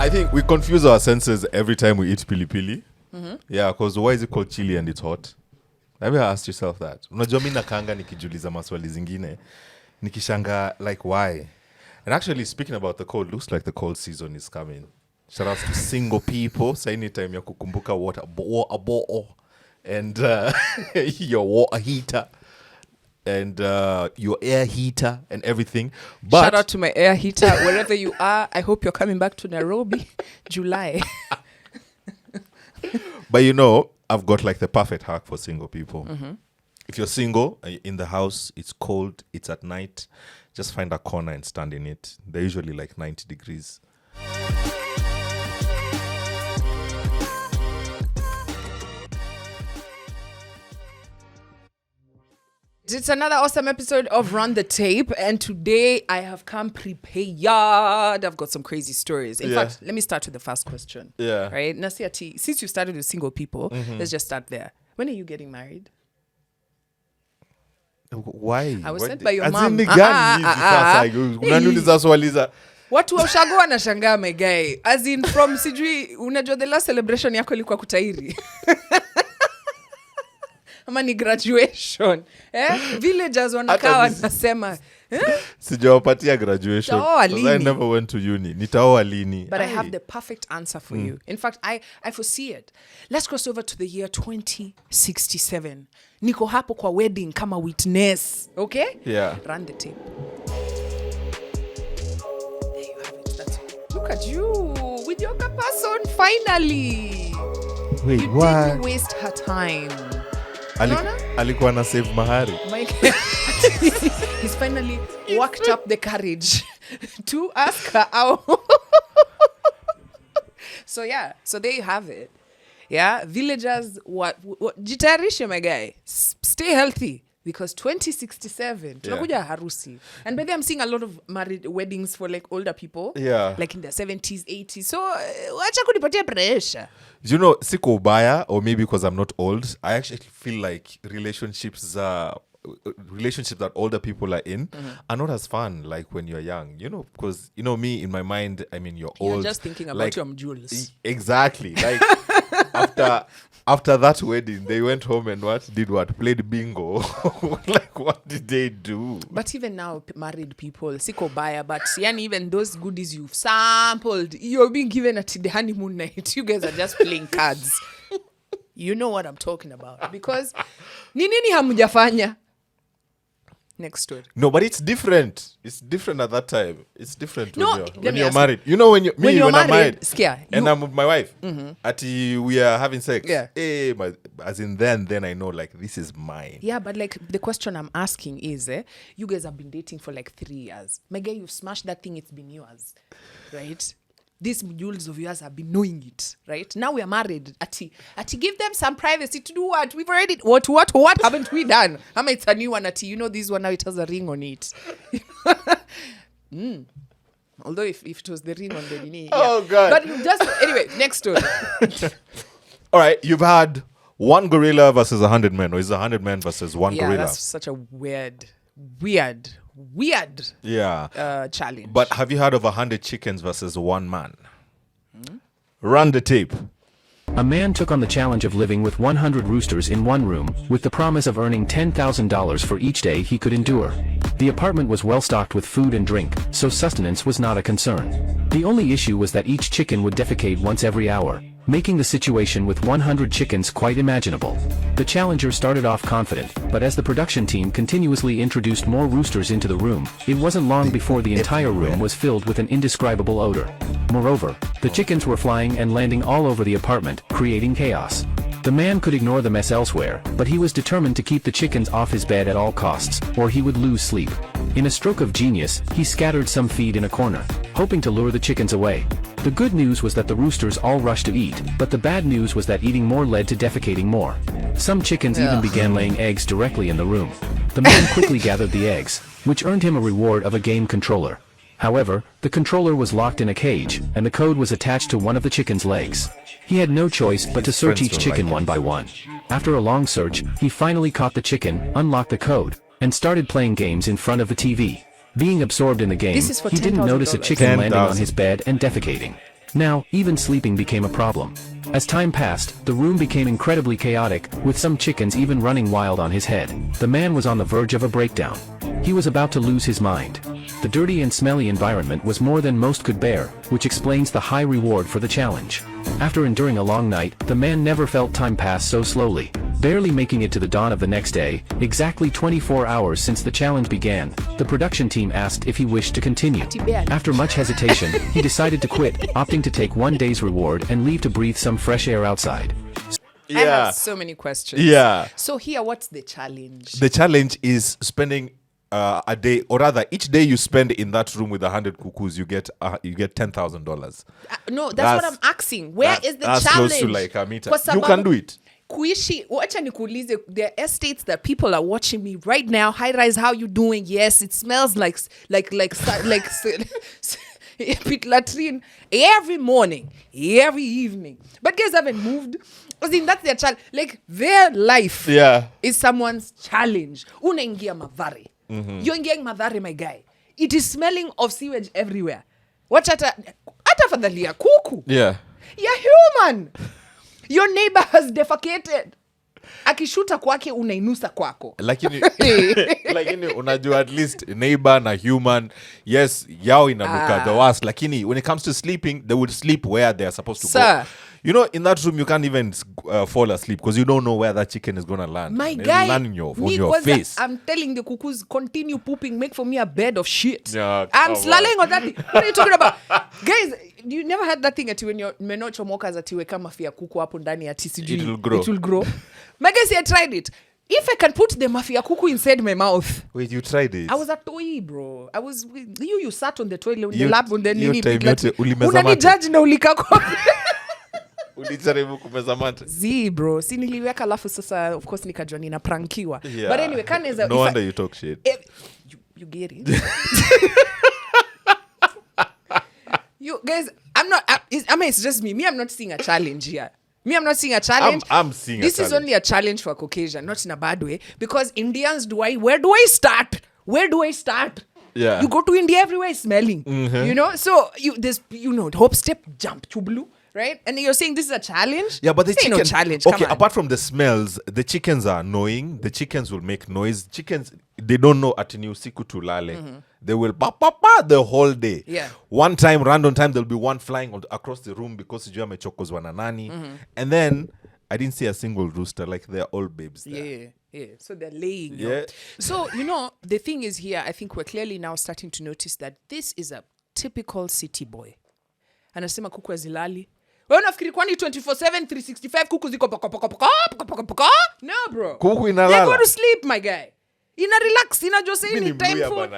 I think we confuse our senses every time we eat pili-pili. Yeah, because why is it called chili and it's hot? Have you asked yourself that? Unajua mimi nakanga nikijiuliza maswali zingine. Nikishanga like why? And actually speaking about the cold, looks like the cold season is coming. Shout out to single people. Say anytime ya kukumbuka water and your water heater and your air heater and everything. But shout out to my air heater wherever you are. I hope you're coming back to Nairobi, July. But you know, I've got like the perfect hack for single people. If you're single in the house, it's cold, it's at night, just find a corner and stand in it. They're usually like 90 degrees. It's another awesome episode of Run the Tape, and today I have come prepared. I've got some crazy stories. In fact, let me start with the first question. Yeah. Right? Nasiati, since you started with single people, let's just start there. When are you getting married? Why? I was sent by your mom. Watu wa ushago wanashangaa my guy. As in from sijui, unajua the last celebration yako ilikuwa kutairi. Ama ni graduation. Villagers wanakaa wanasema. Sijawapatia graduation. I never went to uni. Nitaoa lini. But I have the perfect answer for you. In fact, I foresee it. Let's cross over to the year 2067. Niko hapo kwa wedding kama witness. Okay? Yeah. Run the tape. There you have it. Look at you with your person finally. Wait, you what? Didn't waste her time. Alikuwa na save mahari. He's finally worked up the courage to ask her out. So there you have it. Yeah, villagers, jitayarishe my guy. Stay healthi because 2067 tunakuja harusi. And by the way, I'm seeing a lot of married weddings for like older people. Yeah. Like in their 70s, 80s. So wacha kunipatia pressure. You know, siko ubaya, or maybe because I'm not old, I actually feel like relationships that older people are in are not as fun like when you're young, you know, because you know me in my mind, I mean you're old. You're just thinking about like, your jewels. Exactly. Like after that wedding, they went home and played bingo. Like what did they do? But even now, married people, siko baya, but even those goodies you've sampled, you're being given at the honeymoon night. You guys are just playing cards. You know what I'm talking about. Because ni nini hamujafanya? Next story. No, but it's different. It's different at that time. It's different when you're married. You know when I'm married, and I'm with my wife, we are having sex. Yeah. As in then I know like this is mine. Yeah, but like the question I'm asking is, you guys have been dating for like 3 years. My guy, you've smashed that thing. It's been yours, right? These jewels of yours have been knowing it, right? Now we are married. Ati give them some privacy to do what? We've already, what haven't we done? Ama it's a new one, Ati, you know this one now it has a ring on it. Although if it was the ring on the knee. Oh, God. But anyway, next story. All right, you've had one gorilla versus 100 men, or is it 100 men versus one gorilla? Yeah, that's such a weird challenge. But have you heard of 100 chickens versus one man? Run the tape. A man took on the challenge of living with 100 roosters in one room, with the promise of earning $10,000 for each day he could endure. The apartment was well stocked with food and drink, so sustenance was not a concern. The only issue was that each chicken would defecate once every hour, making the situation with 100 chickens quite imaginable. The challenger started off confident, but as the production team continuously introduced more roosters into the room, it wasn't long before the entire room was filled with an indescribable odor. Moreover, the chickens were flying and landing all over the apartment, creating chaos. The man could ignore the mess elsewhere, but he was determined to keep the chickens off his bed at all costs, or he would lose sleep. In a stroke of genius, he scattered some feed in a corner, hoping to lure the chickens away. The good news was that the roosters all rushed to eat, but the bad news was that eating more led to defecating more. Some chickens even began laying eggs directly in the room. The man quickly gathered the eggs, which earned him a reward of a game controller. However, the controller was locked in a cage, and the code was attached to one of the chicken's legs. He had no choice but to search each chicken one by one. After a long search, he finally caught the chicken, unlocked the code, and started playing games in front of the TV. Being absorbed in the game, he didn't notice a chicken landing on his bed and defecating. Now, even sleeping became a problem. As time passed, the room became incredibly chaotic, with some chickens even running wild on his head. The man was on the verge of a breakdown. He was about to lose his mind. The dirty and smelly environment was more than most could bear, which explains the high reward for the challenge. After enduring a long night, the man never felt time pass so slowly. Barely making it to the dawn of the next day, exactly 24 hours since the challenge began, the production team asked if he wished to continue. After much hesitation, he decided to quit, opting to take 1 day's reward and leave to breathe some fresh air outside. I have so many questions. Yeah. So here, what's the challenge? The challenge is spending a day, or rather, each day you spend in that room with 100 cuckoos, you get $10,000. No, that's what I'm asking. Where is the that's challenge? Close to like a meter. Kwa You can do it. Kuishi, wacha nikuulize, there are estates that people are watching me right now. High rise, how you doing? Yes, it smells like pit latrine every morning, every evening. But guys haven't moved. I think that's their challenge. Like their life is someone's challenge. Unaingia Mathare. You're ingiang Mathare, my guy. It is smelling of sewage everywhere. Watch ata fadhalia kuku. Yeah. You're human. Your neighbor has defecated. Akishuta kwake unainusa kwako. Lakini unajua at least neighbor na human, yes, yao inanuka the worst. Lakini when it comes to sleeping, they would sleep where they are supposed to go. You know, in that room, you can't even fall asleep because you don't know where that chicken is going to land. My guy, land on your face. I'm telling the cuckoos, continue pooping, make for me a bed of shit. Yeah, I'm slalling on that thing. What are you talking about? Guys, you never had that thing ati when you're menochomoka ati weka mafia kuku hapo ndani ati sijui. It will grow. It will grow. My guys, I tried it. If I can put the mafia kuku inside my mouth. Wait, you tried it? I was a toy, bro. I was you sat on the toilet on the lap on the nini. Unanijudge na ulikako. Ulijaribu kumeza mate. Bro, si niliweka alafu sasa of course nikajua ninaprankiwa. Yeah. But anyway, kaneza no wonder you talk shit. You get it. You guys, it's just me. I'm not seeing a challenge here. I'm not seeing a challenge. I'm seeing this a challenge. This is only a challenge for Caucasian, not in a bad way. Because Indians, where do I start? Where do I start? Yeah. You go to India, everywhere is smelling. Mm-hmm. You know? So, hop, step, jump, chublu. Right? And you're saying this is a challenge? Yeah, but the chicken... no challenge. Okay, apart from the smells, the chickens are annoying. The chickens will make noise. Chickens, they don't know atini usiku tulale. Mm-hmm. They will pa the whole day. Yeah. One time, random time, there'll be one flying across the room because sijui amechokozwa na nani. Mm-hmm. And then, I didn't see a single rooster. Like, they're all babes there. Yeah. So they're laying. Yeah. So, the thing is here, I think we're clearly now starting to notice that this is a typical city boy. Anasema kuku azilali. Wewe unafikiri kwani 24/7 365 kuku ziko paka? No, bro. Kuku inalala. They go to sleep, my guy. Ina relax, ina just any time for.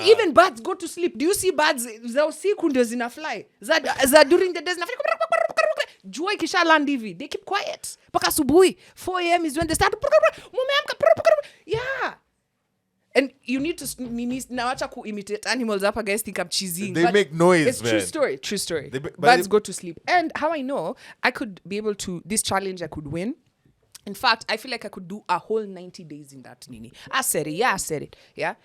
Even birds go to sleep. Do you see birds za usiku ndio zina fly? Za during the day zina fly. Jua ikisha land hivi, they keep quiet. Paka asubuhi 4 a.m. is when they start. Yeah. And you need to nawacha ku imitate animals hapa, guys, think I'm cheesing. They make noise, it's man. True story. Birds go to sleep. And how I know I could be able to, this challenge I could win. In fact, I feel like I could do a whole 90 days in that nini. I said it. Yeah.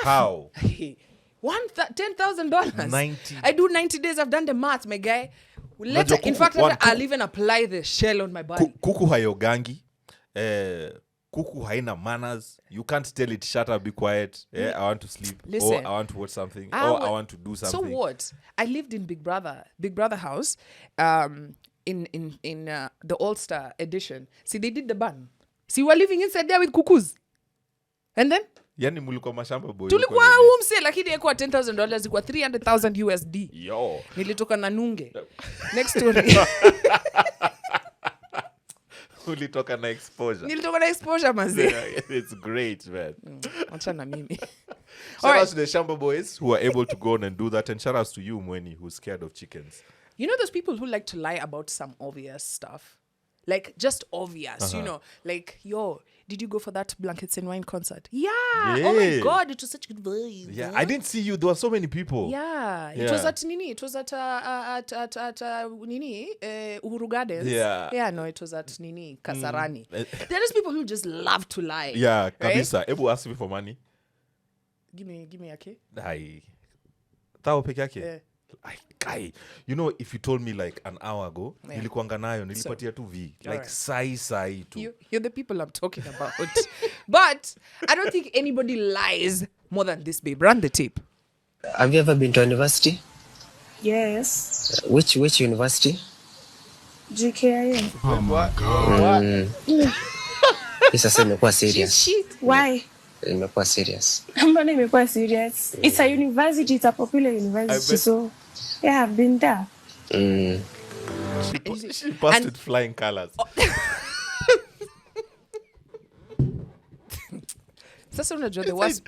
How? $10,000. 90. I do 90 days. I've done the math, my guy. Later, in fact, I'll even apply the shell on my body. Kuku hayogangi. Kuku haina manners. You can't tell it, shut up, be quiet. I want to sleep. Listen, or I want to watch something. Or I want to do something. So what? I lived in Big Brother house in the All-Star edition. See, they did the ban. See, we're living inside there with kukus. And then? Yani mulikuwa mashamba boy. Tulikuwa umse, lakini yekuwa $10,000, ikuwa $300,000 USD. Yo. Nilitoka na nunge. Next story. Nilitoka na exposure mazee. It's great, man. Acha na mimi. Shout out to the Shamba boys who are able to go on and do that, and shout out to you, Mweni, who's scared of chickens. You know those people who like to lie about some obvious stuff? Like, just obvious, like, yo, did you go for that Blankets and Wine concert? Yeah. Oh my God, it was such good vibes. Yeah, I didn't see you. There were so many people. Yeah. It was at Nini. It was at Nini, Uhuru Gardens. Yeah. Yeah, no, it was at Nini, Kasarani. There are people who just love to lie. Yeah, kabisa. Right? Ebu ask me for money. Give me yake. Hai. Tao peke yake. Yeah. kai, you know, if you told me like an hour ago, nilikuanga nayo, nilipatia tu V. Like sai tu. You're the people I'm talking about. But I don't think anybody lies more than this babe. Run the tape. Have you ever been to university? Yes. Which university? GKIA. Oh my God. Sasa imekuwa serious. Why? Imekuwa serious. Mbona imekuwa serious? It's a university, it's a popular university, so yeah, I've been there. She passed with flying colors. Sasa unajua the worst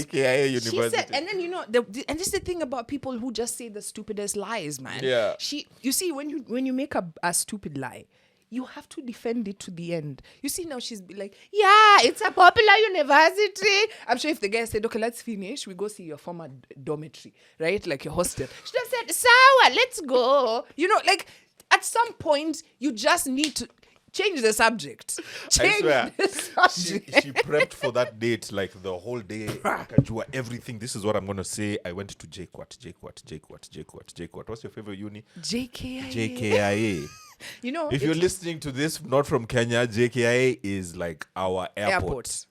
JKIA University. She said, and then you know, and this is the thing about people who just say the stupidest lies, man. Yeah. You see, when you make a stupid lie, you have to defend it to the end. You see, now she's like, yeah, it's a popular university. I'm sure if the guy said, okay, let's finish, we go see your former dormitory, right? Like your hostel. She just said, Sawa, let's go. You know, like at some point, you just need to change the subject. I swear. The subject. She prepped for that date like the whole day. Akajua everything. This is what I'm going to say. I went to JKUAT. What's your favorite uni? JKIA. You know, if you're listening to this not from Kenya, JKIA is like our airport.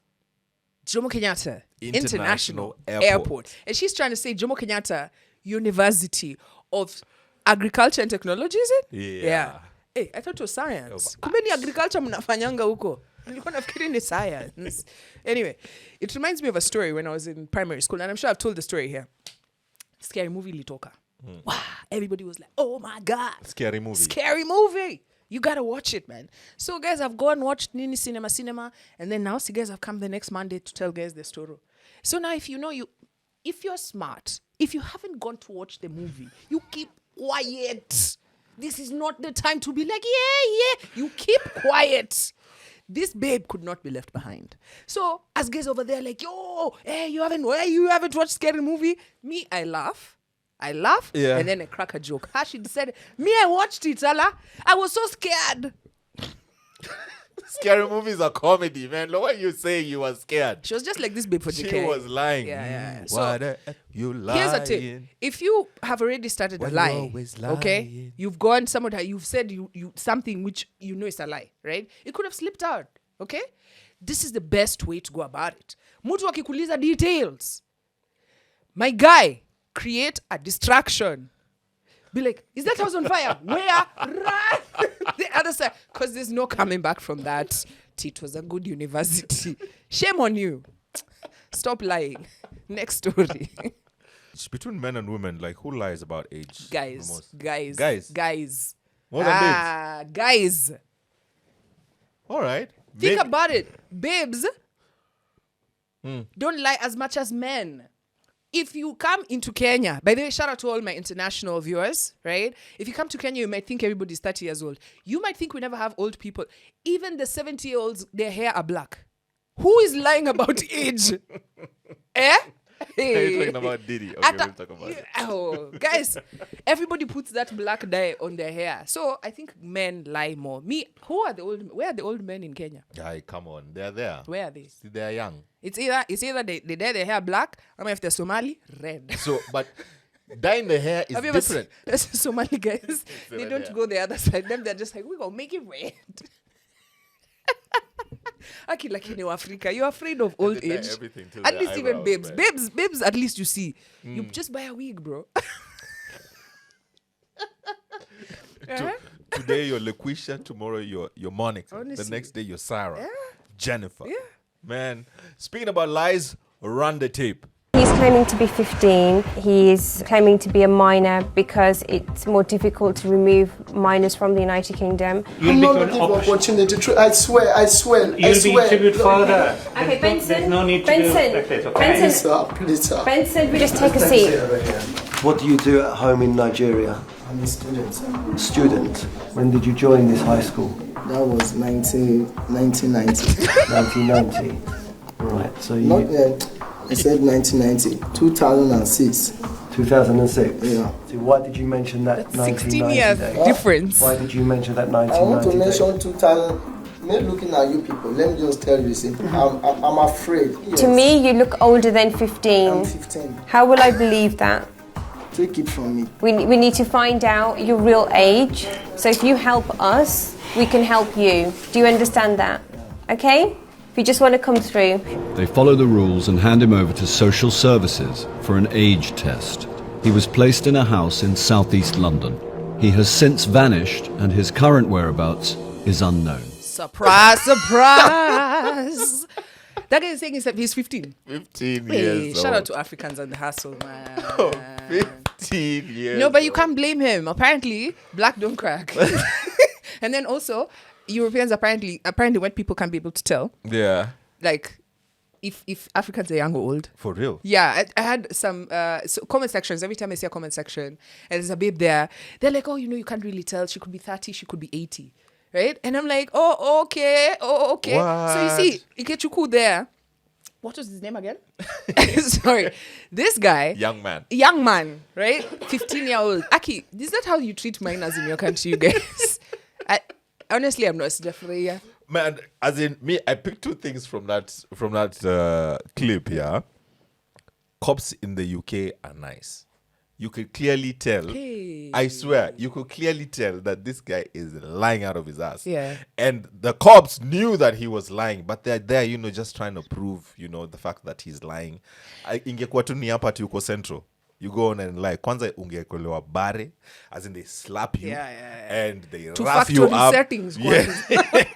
Jomo Kenyatta International Airport. And she's trying to say Jomo Kenyatta University of Agriculture and Technology, is it? Yeah. Hey, I thought it was science. Kumbe ni agriculture mnafanyanga huko. Nilikuwa nafikiri ni science. Anyway, it reminds me of a story when I was in primary school, and I'm sure I've told the story here. Scary movie litoka. Wow, everybody was like, oh my God. Scary movie. You gotta watch it, man. So guys, I've gone and watched Nini Cinema, and then now see guys have come the next Monday to tell guys the story. So now if you're smart, if you haven't gone to watch the movie, you keep quiet. This is not the time to be like, yeah. You keep quiet. This babe could not be left behind. So as guys over there like, yo, you haven't watched Scary Movie? Me, I laugh, and then I crack a joke. She said, me, I watched it, Ala. I was so scared. Scary movies are comedy, man. Look what you say you were scared. She was just like this babe for JK. She was lying. Yeah. So, you lying. Here's a tip. If you have already started a lie, okay, you've gone somewhere, you've said you something which you know is a lie, right? It could have slipped out, okay? This is the best way to go about it. Mutu akikuuliza details. My guy, create a distraction. Be like, is that house on fire? Where? Run! The other side. Because there's no coming back from that. It was a good university. Shame on you. Stop lying. Next story. Between men and women, like, who lies about age? Guys. More than babes? Guys. All right. Think about it. Babes don't lie as much as men. If you come into Kenya, by the way, shout out to all my international viewers, right? If you come to Kenya, you might think everybody's 30 years old. You might think we never have old people. Even the 70-year-olds, their hair are black. Who is lying about age? Hey. Are you talking about Diddy? Okay, we'll talk about it. Oh, guys, everybody puts that black dye on their hair. So I think men lie more. Where are the old men in Kenya? Guy, come on. They're there. Where are they? See, they're young. It's either they dye their hair black, or if they're Somali, red. So, but dyeing the hair is different. Somali guys, they don't go the other side. They're just like, we're going to make it red. Like in Africa, you're afraid of old age. At least even babes. Babes, at least you see. You just buy a wig, bro. Today you're LaQuisha, tomorrow you're Monica. Honestly. The next day you're Sarah. Yeah. Jennifer. Yeah. Man, speaking about lies, run the tape. He's claiming to be 15. He's claiming to be a minor because it's more difficult to remove minors from the United Kingdom. I'm not looking for opportunity. I swear. You'll be tribute further. Okay, Benson. There's no need to Benson. do like this, okay? Benson. Please, sir. Benson, just take a seat. What do you do at home in Nigeria? I'm a student, sir. Student. When did you join this high school? That was 1990. 1990. Right, so you... Not yet. I said 1990. 2006. 2006? Yeah. So why did you mention that 16 years date? difference. Why did you mention that I 1990 want to mention date? 2000. Me looking at you people, let me just tell you, see, I'm afraid. Yes. To me, you look older than 15. I'm 15. How will I believe that? Take it from me. We need to find out your real age. So if you help us, we can help you. Do you understand that? Okay? If you just want to come through. They follow the rules and hand him over to social services for an age test. He was placed in a house in southeast London. He has since vanished and his current whereabouts is unknown. Surprise, surprise. That guy is saying he's 15. 15 Hey, years shout old. out to Africans on the hustle, man. 15 years No, but you old. can't blame him. Apparently, black don't crack. And then also, Europeans apparently white people can't be able to tell. Yeah. Like, if Africans are young or old. For real. Yeah, I had some comment sections. Every time I see a comment section and there's a babe there, they're like, oh, you can't really tell. She could be 30, she could be 80. Right? And I'm like, oh, okay. What? So you see, Ikechuku there. What was his name again? Sorry. This guy. Young man. Young man, right? 15-year-old. Aki, is that how you treat minors in your country, you guys? Honestly, I'm not definitely. Man, as in me, I picked two things from that clip, yeah. Cops in the UK are nice. You could clearly tell, Hey. I swear, you could clearly tell that this guy is lying out of his ass. Yeah. And the cops knew that he was lying, but they're there, just trying to prove, the fact that he's lying. Ingekuwa tu ni hapa tu yuko Central. You go on and lie. Kwanza ungekolewa bare, as in they slap you, and they rough you up. Settings, yeah.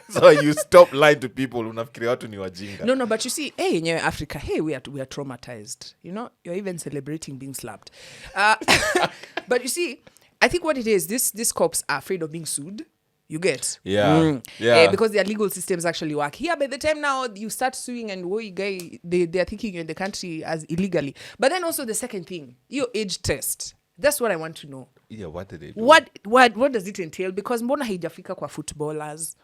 So you stop lying to people. Unafikiria watu ni wajinga. No, but you see, hey, in Africa, hey, we are traumatized. You're even celebrating being slapped. But you see, I think what it is, these cops are afraid of being sued. You get? Yeah. Yeah. Because their legal systems actually work. Here, by the time now you start suing and they are thinking you're in the country as illegally. But then also the second thing, your age test. That's what I want to know. Yeah, what did they do? What does it entail? Because mbona haijafika kwa footballers?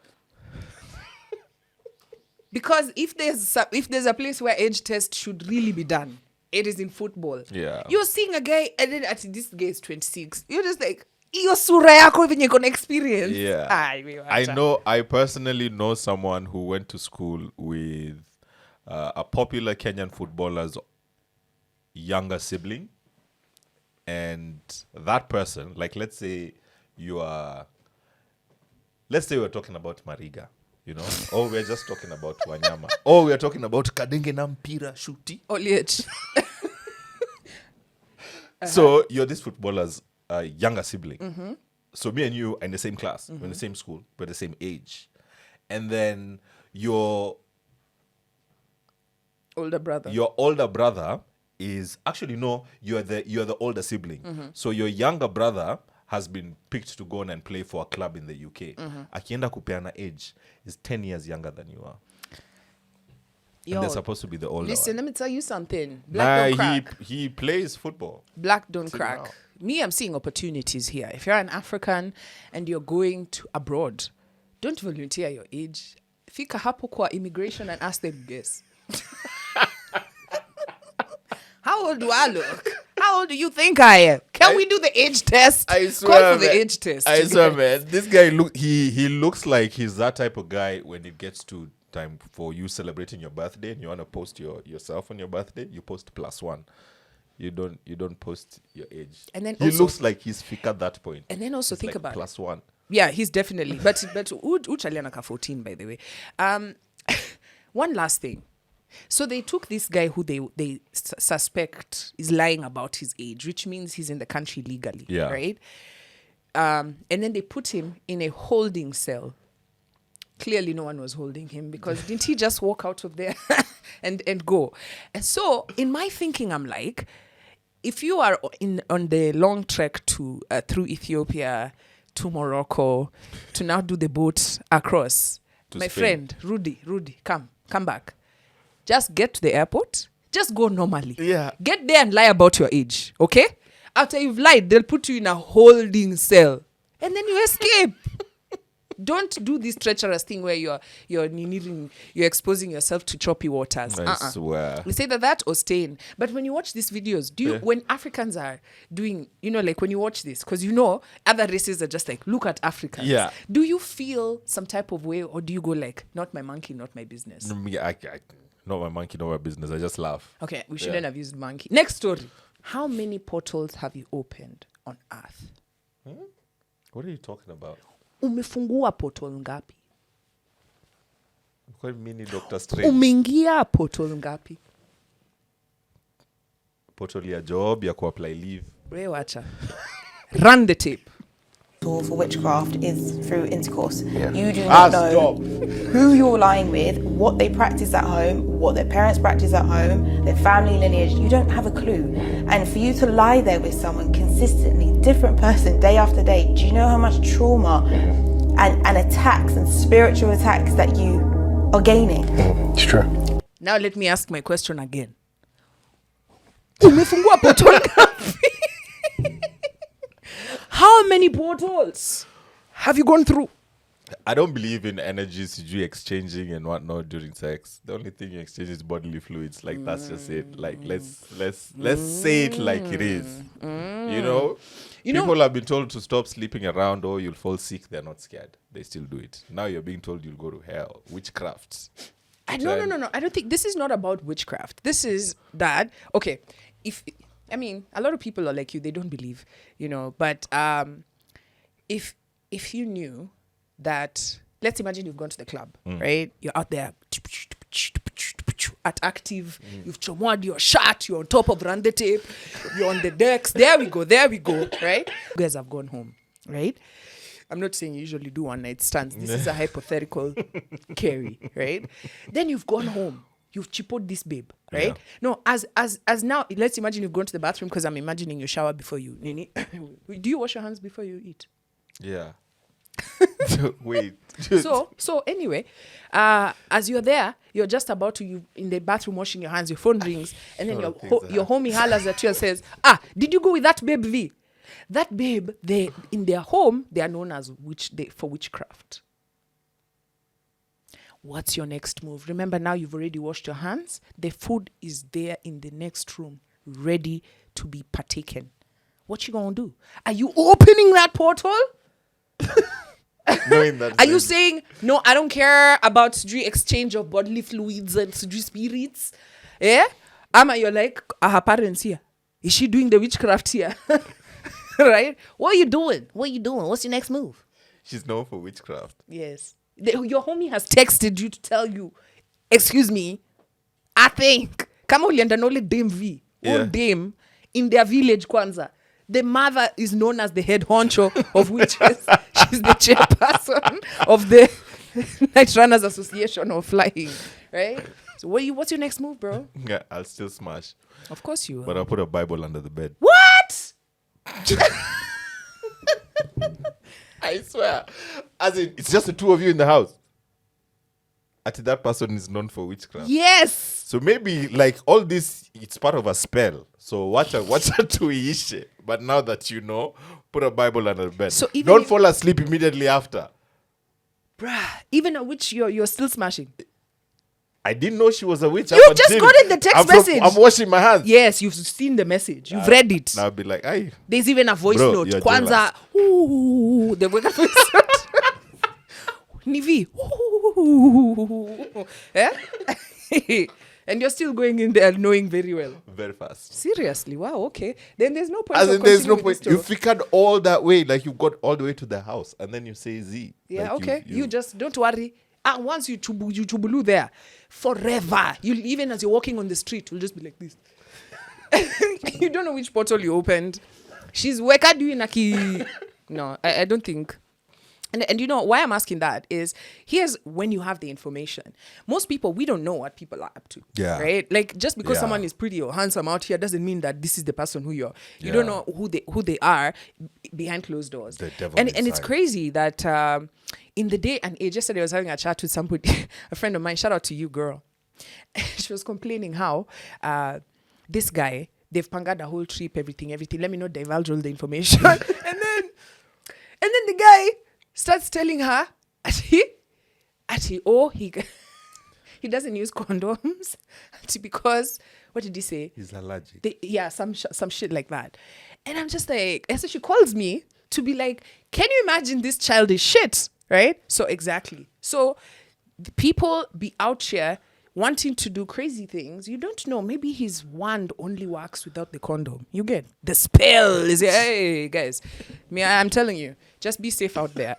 Because if there's a place where age test should really be done, it is in football. Yeah. You're seeing a guy, and then this guy is 26. You're just like, iyo sura yako venye iko na experience. Yeah. I personally know someone who went to school with a popular Kenyan footballer's younger sibling. And that person, like let's say we're talking about Mariga, or we're just talking about Wanyama, or we're talking about Kadenge na mpira shuti. Oliech. So you're this footballer's younger sibling. So me and you are in the same class, we're in the same school, we're the same age. And then your older brother is actually you're the older sibling. So your younger brother has been picked to go on and play for a club in the UK. Akienda kupeana age is 10 years younger than you are. And they're supposed to be the older Listen, one. let me tell you something. Black don't crack. He plays football. Black don't Till crack. now. Me, I'm seeing opportunities here. If you're an African and you're going to abroad, don't volunteer your age. Fika hapo kwa immigration and ask them guess. How old do I look? How old do you think I am? Can we do the age test? I swear, Call for the man. age test. I swear, man. This guy he looks like he's that type of guy when it gets to time for you celebrating your birthday and you want to post yourself on your birthday, you post +1. You don't post your age. And then he looks like he's at that point. And then also he's think like about +1. Yeah, he's definitely. But Uchaliana ka 14, by the way. One last thing. So they took this guy who they suspect is lying about his age, which means he's in the country legally, right? And then they put him in a holding cell. Clearly no one was holding him because didn't he just walk out of there and go? And so in my thinking, I'm like, if you are on the long trek to through Ethiopia to Morocco to now do the boat across, my friend Rudy, come back. Just get to the airport. Just go normally. Yeah. Get there and lie about your age, okay? After you've lied, they'll put you in a holding cell. And then you escape. Don't do this treacherous thing where you're exposing yourself to choppy waters. I swear. You say that or stay in. But when you watch these videos, when Africans are doing, like when you watch this, because other races are just like, look at Africans. Yeah. Do you feel some type of way or do you go like, not my monkey, not my business? Not my monkey, not my business. I just laugh. Okay, we shouldn't have used monkey. Next story. How many portals have you opened on earth? What are you talking about? Umefungua portal ngapi? Quite mini Dr. Strange. Umeingia portal ngapi? Portal ya job ya ku-apply leave. We wacha. Run the tape. For witchcraft is through intercourse. You do not know who you're lying with, what they practice at home, what their parents practice at home, their family lineage. You don't have a clue. And for you to lie there with someone consistently, different person, day after day, do you know how much trauma and attacks and spiritual attacks that you are gaining? It's true. Now let me ask my question again. Umefungua portal ngapi? How many portals have you gone through? I don't believe in energies you exchanging and whatnot during sex. The only thing you exchange is bodily fluids. Like that's just it. Like let's say it like it is. You know, people have been told to stop sleeping around or you'll fall sick. They're not scared. They still do it. Now you're being told you'll go to hell. Witchcraft. No. I don't think this is not about witchcraft. This is that okay. I mean, a lot of people are like you. They don't believe, But if you knew that, let's imagine you've gone to the club, right? You're out there at active. You've chomoed your shirt. You're on top of run the tape. You're on the decks. There we go, right? You guys have gone home, right? I'm not saying you usually do one night stands. This is a hypothetical Kerry, right? Then you've gone home. You've chippoed this babe, right? Yeah. No, as now, let's imagine you've gone to the bathroom because I'm imagining you shower before you. Nini, do you wash your hands before you eat? Yeah. Wait. So anyway, as you're there, you're just about to you in the bathroom washing your hands. Your phone rings, and then your homie hollers at you and says, did you go with that babe V? That babe, they in their home, they are known as for witchcraft. What's your next move? Remember, now you've already washed your hands. The food is there in the next room, ready to be partaken. What you gonna do? Are you opening that portal? Are you saying, no, I don't care about the exchange of bodily fluids and spirits? Yeah? Ama, you're like, are her parents here? Is she doing the witchcraft here? Right? What are you doing? What's your next move? She's known for witchcraft. Yes. Your homie has texted you to tell you, excuse me, I think, kama ulienda na ule dame V, old dame, in their village kwanza, the mother is known as the head honcho of witches. She's the chairperson of the Night Runners Association of Flying, right? So what's your next move, bro? Yeah, I'll still smash. Of course you will. But I'll put a Bible under the bed. What? I swear. As in, it's just the two of you in the house. That person is known for witchcraft. Yes. So maybe like all this, it's part of a spell. So watch a tuiishe. But now that you know, put a Bible under the bed. So don't fall asleep immediately after. Bruh, even a witch you're still smashing. I didn't know she was a witch. You just got in the text message. I'm washing my hands. Yes, you've seen the message. You've read it. Now I'll be like, aye. There's even a voice note. Kwanza, ooh, the voice note. Nivi, ooh. Yeah? And you're still going in there knowing very well. Very fast. Seriously, wow, okay. Then there's no point. As in, there's no point. You figured all that way, like you got all the way to the house, and then you say Z. Yeah, like okay. You just don't worry. And once you chubulu there, forever, even as you're walking on the street, you'll just be like this. You don't know which portal you opened. She's weka doing naki. No, I don't think. And you know why I'm asking that is here's when you have the information. Most people, we don't know what people are up to. Yeah. Right? Like just because someone is pretty or handsome out here doesn't mean that this is the person who you're. You don't know who they are behind closed doors. The devil and it's crazy that in the day and age, yesterday I was having a chat with somebody, a friend of mine, shout out to you, girl. She was complaining how this guy, they've pangaed a whole trip, everything. Let me not divulge all the information. and then the guy starts telling her, he doesn't use condoms because, what did he say? He's allergic. Some shit like that. And I'm just like, and so she calls me to be like, can you imagine this childish shit? Right? So exactly. So the people be out here wanting to do crazy things, you don't know. Maybe his wand only works without the condom. You get the spell is hey guys. I'm telling you, just be safe out there.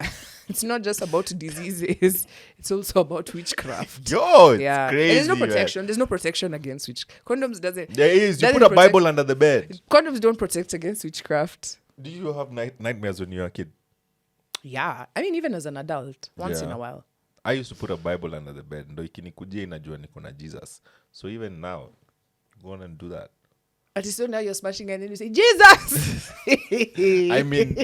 It's not just about diseases; it's also about witchcraft. Yo, it's yeah, crazy. And there's no protection. Man. There's no protection against witchcraft. Condoms doesn't. There is. You doesn't put a Bible under the bed. Condoms don't protect against witchcraft. Do you have nightmares when you were a kid? Yeah, I mean, even as an adult, once in a while. I used to put a Bible under the bed. Ndo ikinikujia inajua niko na Jesus. So even now, go on and do that. At least so now you're smashing and then you say, Jesus! I mean,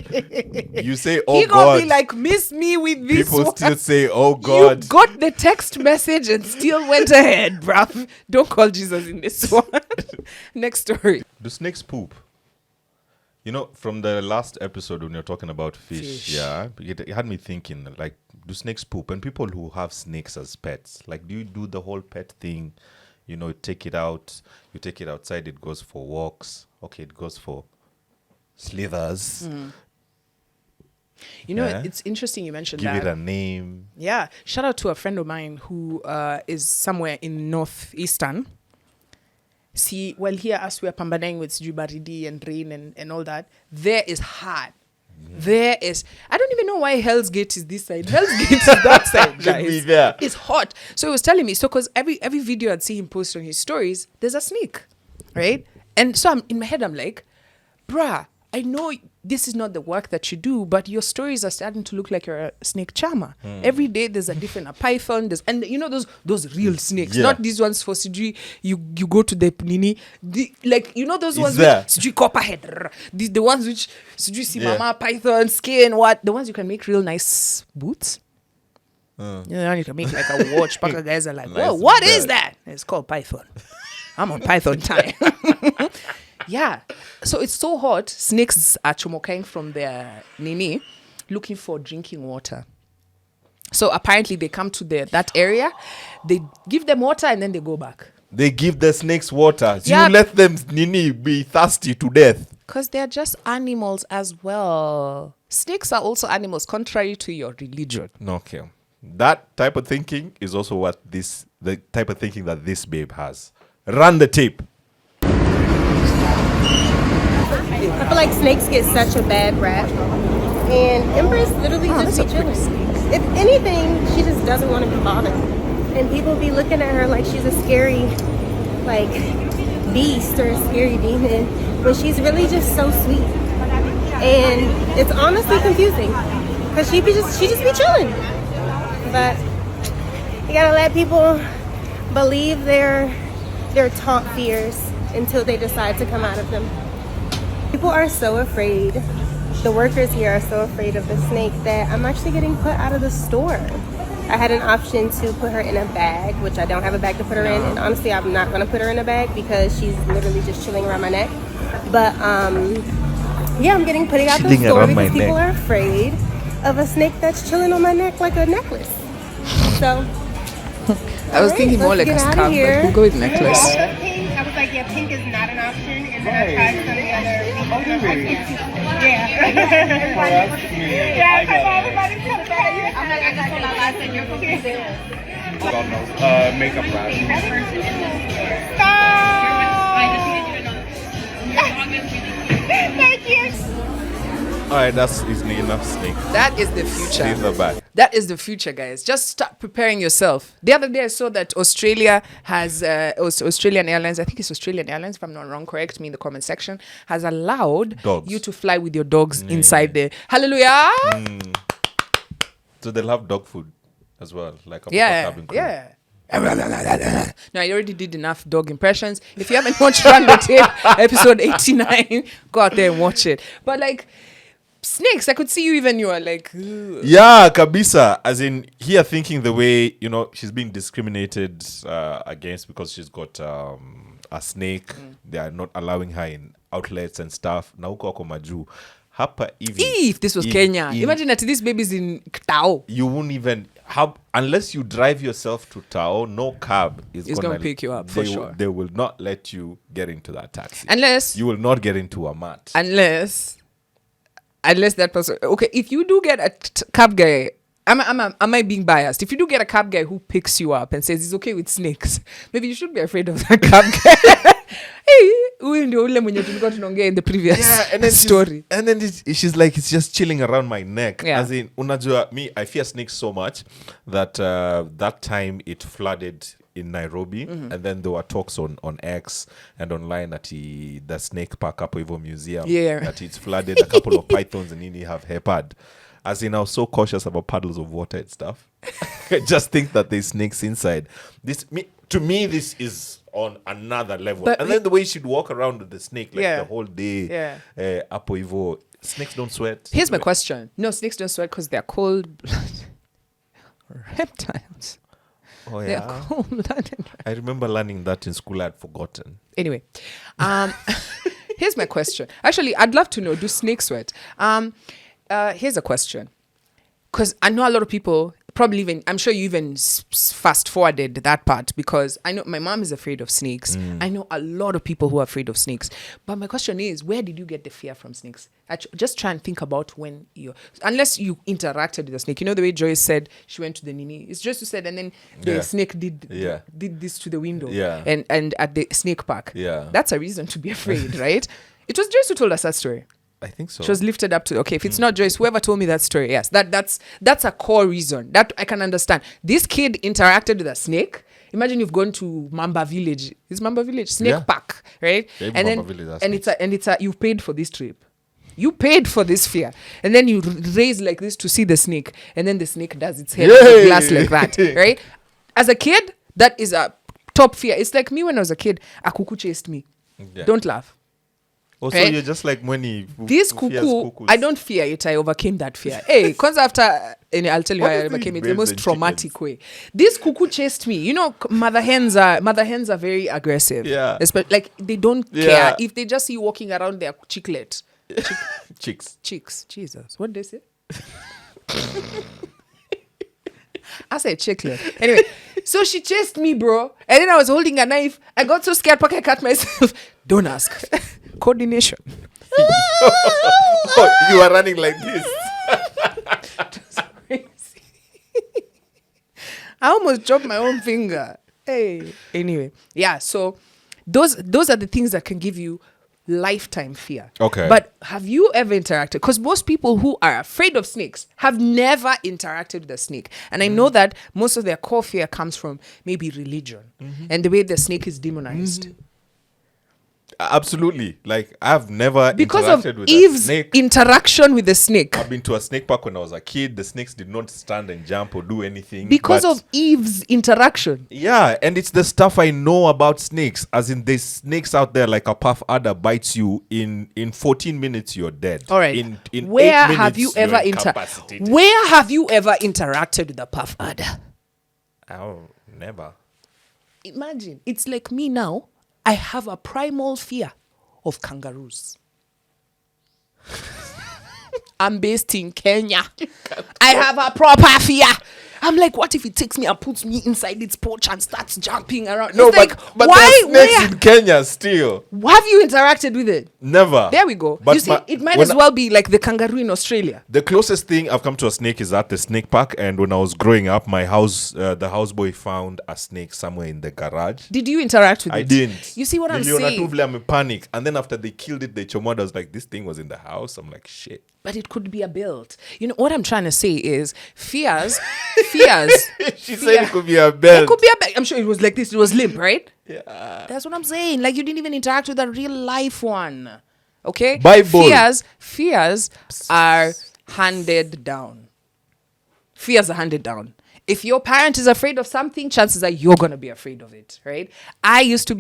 you say, oh he God. gonna be like, miss me with this People one. still say, oh God. You got the text message and still went ahead, bruv. Don't call Jesus in this one. Next story. Do snakes poop? You know, from the last episode when you're talking about fish, yeah, it had me thinking, like, do snakes poop? And people who have snakes as pets, like, do you do the whole pet thing? You know, you take it out, you take it outside, it goes for walks. Okay, it goes for slithers. You know, it's interesting you mentioned Give that. it a name. Yeah. Shout out to a friend of mine who is somewhere in northeastern. See, well, here as we are pambaning with Jubaridi and rain and all that, there is hard. There is, I don't even know why Hell's Gate is this side. Hell's Gate is that side, guys. It's hot. So he was telling me, so because every video I'd see him post on his stories, there's a snake, right? And so in my head, I'm like, bruh, I know this is not the work that you do, but your stories are starting to look like you're a snake charmer. Every day there's a different python, and you know those real snakes, not these ones for Sijui. You go to the Nini, like you know those ones which Sijui copperhead, the ones which Sijui Simama python skin, the ones you can make real nice boots. You know, you can make like a watch. Paka guys are like, whoa, what is that? It's called python. I'm on python time. Yeah. So it's so hot. Snakes are chomokaing from their nini looking for drinking water. So apparently they come to that area, they give them water and then they go back. They give the snakes water. So you let them nini be thirsty to death. Because they're just animals as well. Snakes are also animals, contrary to your religion. Okay. That type of thinking is also the type of thinking that this babe has. Run the tape. I feel like snakes get such a bad rap. And Empress literally just be chilling. If anything, she just doesn't want to be bothered. And people be looking at her like she's a scary, like, beast or a scary demon. When she's really just so sweet. And it's honestly confusing. Because she just be chilling. But you gotta let people believe their taught fears until they decide to come out of them. People are so afraid, the workers here are so afraid of the snake that I'm actually getting put out of the store. I had an option to put her in a bag, which I don't have a bag to put her in, and honestly I'm not going to put her in a bag because she's literally just chilling around my neck. But yeah, I'm getting put out of the store because people are afraid of a snake that's chilling on my neck like a necklace. So I was thinking more like a scarf, but we'll go with necklace. I was like, yeah, pink is not an option, and then I tried some of the other. I'm like, I just told her, I said, you're confusing. God knows. Makeup brush. Thank you. All right, that's easily enough snake. That is the future. Leave the back. That is the future, guys. Just start preparing yourself. The other day I saw that Australia has, Australian Airlines, I think it's Australian Airlines, if I'm not wrong, correct me in the comment section, has allowed you to fly with your dogs inside there. Hallelujah! So they'll have dog food as well, like a cabin crew. Yeah. No, I already did enough dog impressions. If you haven't watched Run the Tape, episode 89, go out there and watch it. But like, snakes, I could see you even, you are like, ugh. Yeah, kabisa. As in, here thinking the way, you know, she's being discriminated against because she's got a snake. They are not allowing her in outlets and stuff. Na huko wako majuu. Hapa hivi. If this was Kenya, imagine that this baby's in Tao. You won't even have, unless you drive yourself to Tao, no cab is going to pick you up, for sure. They will not let you get into that taxi. Unless. You will not get into a mat. Unless that person, okay, if you do get a cab guy am I being biased? If you do get a cab guy who picks you up and says he's okay with snakes, maybe you should be afraid of that cab guy. Hey, in the previous story. And then she's like, it's just chilling around my neck. Yeah. As in, unajua, me, I fear snakes so much that that time it flooded in Nairobi, and then there were talks on X and online that the snake park up Evo Museum, that it's flooded. A couple of pythons and Nini have hepad. As in, I was so cautious about puddles of water and stuff. I just think that there's snakes inside. To me, this is on another level. But and then the way she'd walk around with the snake the whole day. Yeah. Up Evo. Snakes don't sweat. Here's my question. No, snakes don't sweat because they're cold-blooded reptiles. Oh, They're yeah. cold-blooded. I remember learning that in school. I'd forgotten. Anyway, here's my question. Actually, I'd love to know, do snakes sweat? Here's a question. Because I know a lot of people probably even, I'm sure you even fast forwarded that part, because I know my mom is afraid of snakes. I know a lot of people who are afraid of snakes. But my question is, where did you get the fear from snakes? Just try and think about when unless you interacted with the snake. You know the way Joyce said she went to the Nini? It's Joyce who said, and then the snake did this to the window. Yeah. And at the snake park. Yeah. That's a reason to be afraid, right? It was Joyce who told us that story. I think so. She was lifted up to, okay, if it's not Joyce, whoever told me that story, yes, that's a core reason that I can understand. This kid interacted with a snake. Imagine you've gone to Mamba Village. Is Mamba Village snake park, right? Yeah, and Mamba Village, it's a you've paid for this trip. You paid for this fear, and then you raise like this to see the snake, and then the snake does its head on the glass like that, right? As a kid, that is a top fear. It's like me when I was a kid. A cuckoo chased me. Yeah. Don't laugh. Also, right? you're just like Mweni. This cuckoo, I don't fear it. I overcame that fear. Hey, because after, and I'll tell you how I overcame it the most traumatic way. This cuckoo chased me. You know, mother hens are very aggressive. Yeah. Like they don't care if they just see you walking around their chicklet. Chicks. Jesus, what did they say? I said chicklet. Anyway, so she chased me, bro, and then I was holding a knife. I got so scared, I cut myself. Don't ask. Coordination. Oh, you are running like this. Just crazy. I almost dropped my own finger. Hey. Anyway, yeah. So those are the things that can give you lifetime fear. Okay. But have you ever interacted? Because most people who are afraid of snakes have never interacted with a snake. And I know that most of their core fear comes from maybe religion and the way the snake is demonized. Absolutely. Like, I've never because interacted of with Eve's a snake. interaction with the snake. I've been to a snake park when I was a kid. The snakes did not stand and jump or do anything. Because of Eve's interaction. Yeah, and it's the stuff I know about snakes. As in, there's snakes out there like a puff adder bites you in 14 minutes, you're dead. All right. In Where 8 minutes, have you ever Where have you ever interacted with a puff adder? Oh, never. Imagine, it's like me now. I have a primal fear of kangaroos. I'm based in Kenya. I have a proper fear. I'm like, what if it takes me and puts me inside its pouch and starts jumping around? No, it's but, like, but why? there's snakes in Kenya still. Have you interacted with it? Never. There we go. But you see, it might as well be like the kangaroo in Australia. The closest thing I've come to a snake is at the snake park. And when I was growing up, my house, the houseboy found a snake somewhere in the garage. Did you interact with it? I didn't. You see what I'm saying? I'm in panic. And then after they killed it, the chomoda was like, this thing was in the house. I'm like, shit. But it could be a belt. You know, what I'm trying to say is fears. She said it could be a belt. It could be a belt. I'm sure it was like this. It was limp, right? Yeah. That's what I'm saying. Like, you didn't even interact with a real life one. Okay? Bible. Fears are handed down. Fears are handed down. If your parent is afraid of something, chances are you're going to be afraid of it, right? I used to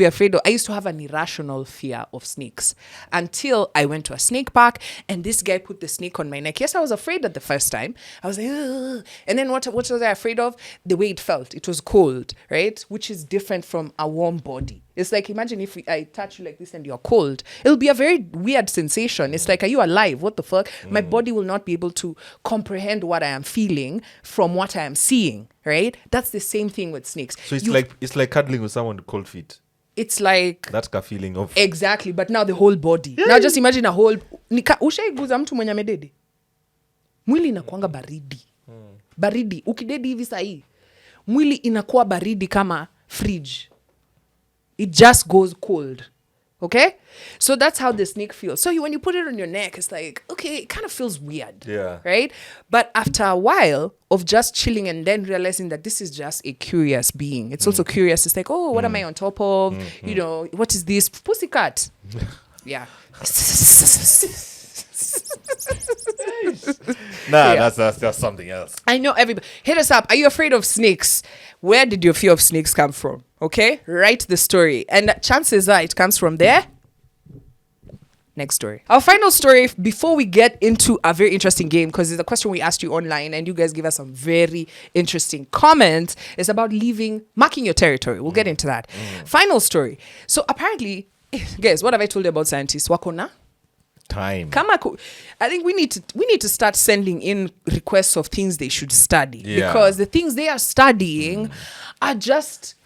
have an irrational fear of snakes until I went to a snake park and this guy put the snake on my neck. Yes, I was afraid at the first time. I was like, ugh. And then what was I afraid of? The way it felt. It was cold, right? Which is different from a warm body. It's like, imagine if I touch you like this and you're cold. It'll be a very weird sensation. It's like, are you alive? What the fuck? My body will not be able to comprehend what I am feeling from what I am seeing, right? That's the same thing with snakes. So it's like cuddling with someone with cold feet. It's like... That's a feeling of... Exactly, but now the whole body. Now just imagine a whole... Ushaiguza mtu mwenye amededi. Mwili inakuanga baridi. baridi ukidedi hivi sahi mwili inakuwa baridi kama fridge. It just goes cold. Okay? So that's how the snake feels. So when you put it on your neck, it's like, okay, it kind of feels weird. Yeah. Right? But after a while of just chilling and then realizing that this is just a curious being. It's also curious. It's like, oh, what am I on top of? You know, what is this? Pussycat. Yeah. That's something else. I know everybody. Hit us up. Are you afraid of snakes? Where did your fear of snakes come from? Okay? Write the story. And chances are it comes from there. Next story. Our final story before we get into a very interesting game, because it's a question we asked you online and you guys give us some very interesting comments, is about marking your territory. We'll get into that. Final story. So apparently, guys, what have I told you about scientists? Wakona? Time. I think we need to start sending in requests of things they should study, because the things they are studying are just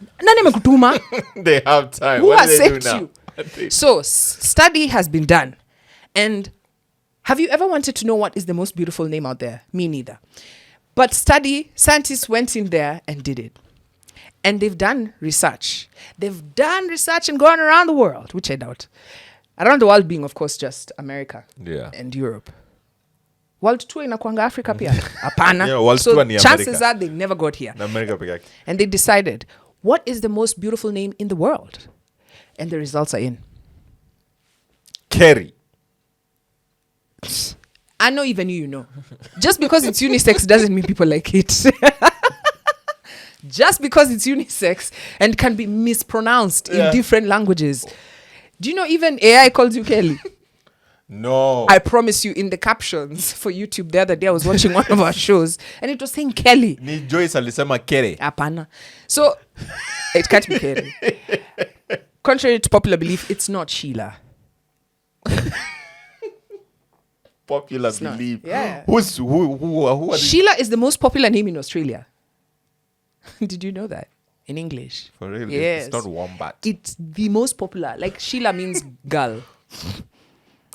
they have time. Who what has do they do saved now? you? So study has been done. And have you ever wanted to know what is the most beautiful name out there? Me neither. But scientists went in there and did it. And they've done research. They've done research and gone around the world, which I doubt. Around the world being, of course, just America and Europe. World tour inakuanga Africa pia. Apana. So chances are they never got here. And they decided, what is the most beautiful name in the world? And the results are in. Kerry. I know even you know. Just because it's unisex doesn't mean people like it. Just because it's unisex and can be mispronounced in different languages. Do you know even AI calls you Kelly? No. I promise you, in the captions for YouTube the other day, I was watching one of our shows and it was saying Kelly. Ni Joyce alisema Kerry. Apana. So, it can't be Kelly. Contrary to popular belief, it's not Sheila. Popular belief. Yeah. Who are Sheila is the most popular name in Australia. Did you know that? In English. For real? Yes. It's not wombat. It's the most popular. Like Sheila means girl.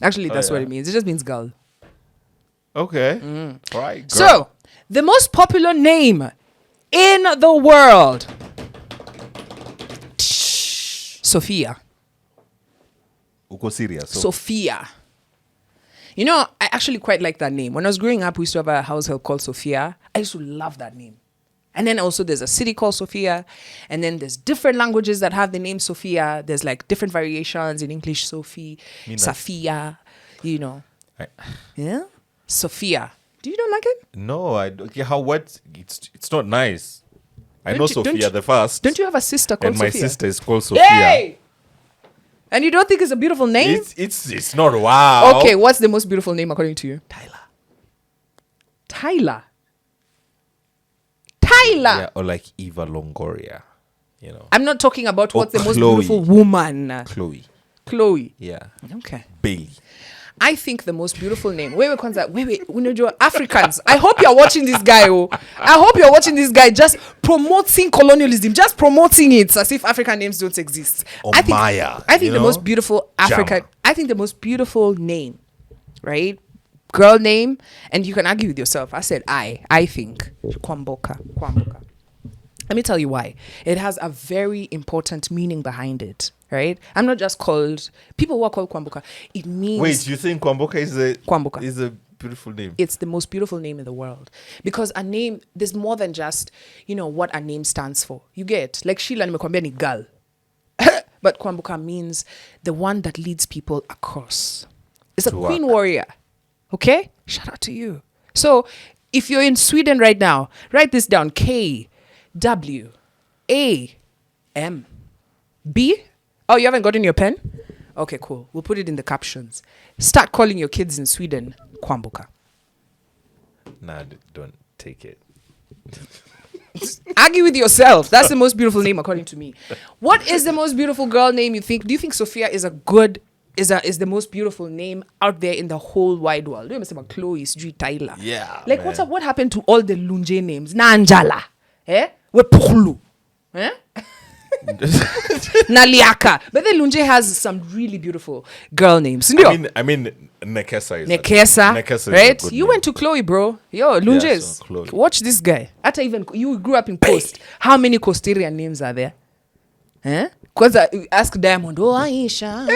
Actually, that's what it means. It just means girl. Okay. All right. Girl. So, the most popular name in the world. Sophia. Uko serious? Sophia. You know, I actually quite like that name. When I was growing up, we used to have a house help called Sophia. I used to love that name. And then also there's a city called Sophia. And then there's different languages that have the name Sophia. There's like different variations in English. Sophie, Sophia, you know. Yeah? Sophia. Do you don't like it? No, I don't. How what? It's not nice. I know Sophia the first. Don't you have a sister called Sophia? And my sister is called Sophia. Hey! And you don't think it's a beautiful name? It's not wow. Okay, what's the most beautiful name according to you? Tyler. Yeah, or like Eva Longoria, you know. I'm not talking about what's the most beautiful woman. Chloe. Yeah. Okay. Bailey. I think the most beautiful name. Wait, unajua Africans. I hope you're watching this guy. I hope you're watching this guy just promoting colonialism, just promoting it as if African names don't exist. I think the most beautiful African. I think the most beautiful name, right? Girl name, and you can argue with yourself. I said I think Kwamboka. Let me tell you why. It has a very important meaning behind it, right? I'm not just called, people who are called Kwamboka. It means... Wait, you think Kwamboka is a beautiful name? It's the most beautiful name in the world. Because a name, there's more than just, you know, what a name stands for. You get, like Sheila nimekwambia ni girl. But Kwamboka means the one that leads people across. It's a queen warrior. Okay? Shout out to you. So, if you're in Sweden right now, write this down. Kwamb. Oh, you haven't gotten your pen? Okay, cool. We'll put it in the captions. Start calling your kids in Sweden Kwamboka. Nah, don't take it. Argue with yourself. That's the most beautiful name according to me. What is the most beautiful girl name you think? Do you think Sophia is is the most beautiful name out there in the whole wide world? Do you say about Chloe, Tyler? Yeah. Like what happened to all the Lunje names? Nanjala. Eh? Wepulu. Eh? Naliaka. But then Lunje has some really beautiful girl names. I mean, Nekesa is Nekesa, right? You went to Chloe, bro. Yo, Lunjes. Yeah, so Chloe. Watch this guy. After even you grew up in Coast. How many Coastarian names are there? Because ask Diamond, Aisha.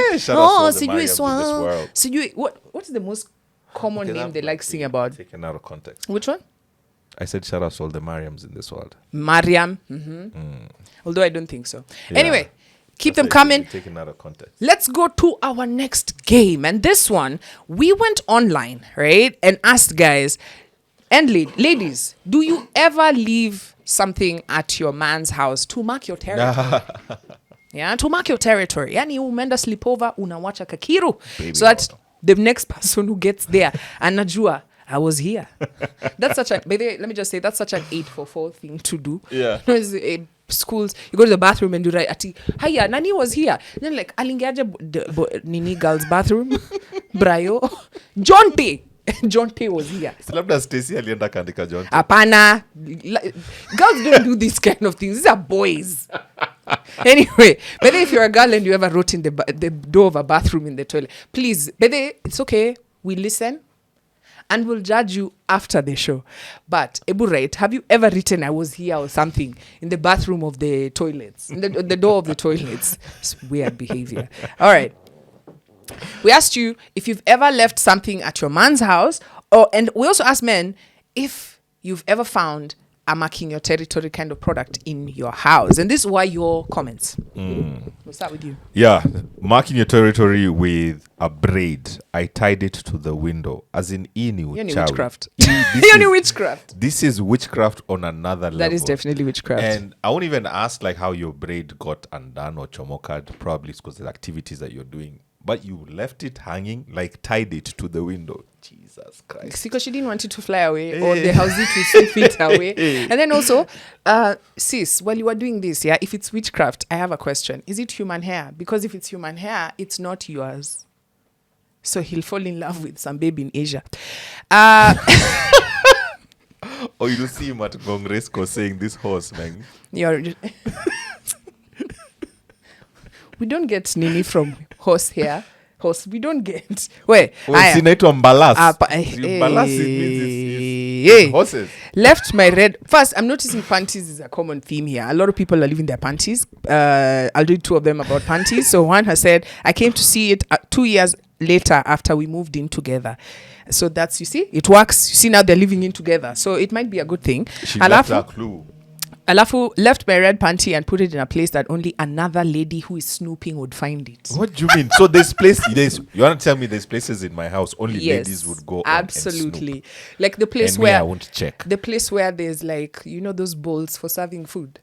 Sijui Swan. Sijui, what's the most common name they like sing about? Taken out of context. Which one? I said shout out to all the Mariams in this world. Mariam. Although I don't think so. Yeah. Anyway, keep them coming. Taken out of context. Let's go to our next game. And this one, we went online, right? And asked guys, and ladies, do you ever leave something at your man's house to mark your territory? Yeah, to mark your territory. Yani umeenda sleepover, unawacha kakiru. So that the next person who gets there, anajua, I was here. That's such a, let me just say, that's such an 844 thing to do. Yeah. Schools, you go to the bathroom and do right. Hiya, Nani was here. Then like, alingeaje nini girl's bathroom. Brayo. Jonte was here. Labda Stacy alienda kaandika Jonte. Apana. Girls don't do these kind of things. These are boys. Anyway, but if you're a girl and you ever wrote in the door of a bathroom in the toilet, please, it's okay. We listen. And we'll judge you after the show. But, Ebu, right, have you ever written I was here or something in the bathroom of the toilets? In the door of the toilets? It's weird behavior. All right. We asked you if you've ever left something at your man's house. And we also asked men if you've ever found a marking your territory kind of product in your house. And this is why your comments. We'll start with you. Yeah, marking your territory with a braid. I tied it to the window. As in witchcraft. Witchcraft. This is witchcraft on another level. That is definitely witchcraft. And I won't even ask like how your braid got undone or chomokad. Probably it's because the activities that you're doing. But you left it hanging, like tied it to the window. Jesus Christ. Because she didn't want it to fly away or the house it to fit away. And then also, sis, while you were doing this, yeah, if it's witchcraft, I have a question. Is it human hair? Because if it's human hair, it's not yours. So he'll fall in love with some baby in Asia. Or you'll see him at Gongresco saying this horse, man. We don't get nini from horse hair. Horse, we don't get. Where? Sinaitwa mbalas. Mbalas means horses. Left my red. First, I'm noticing panties is a common theme here. A lot of people are leaving their panties. I'll do two of them about panties. So one has said, I came to see it 2 years later after we moved in together. So that's, you see, it works. You see, now they're living in together. So it might be a good thing. She left a clue. Alafu left my red panty and put it in a place that only another lady who is snooping would find it. What do you mean? So you want to tell me there's places in my house only ladies would go absolutely. And snoop. Like the place and where I won't check. The place where there's like, you know, those bowls for serving food.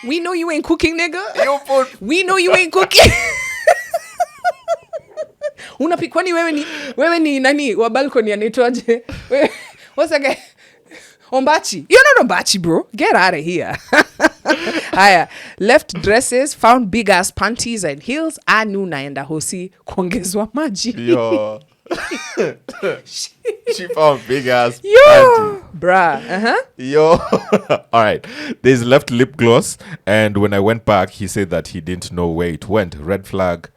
We know you ain't cooking, nigga. We know you ain't cooking. Kwani wewe ni nani wa balcony anaitwaje? What's that guy? Ombachi. You're not Ombachi, bro. Get out of here. Left dresses, found big ass panties and heels. Anu naenda hosi kuongezwa maji. Yo. She found big ass panties. Bruh. Yo. All right. There's left lip gloss. And when I went back, he said that he didn't know where it went. Red flag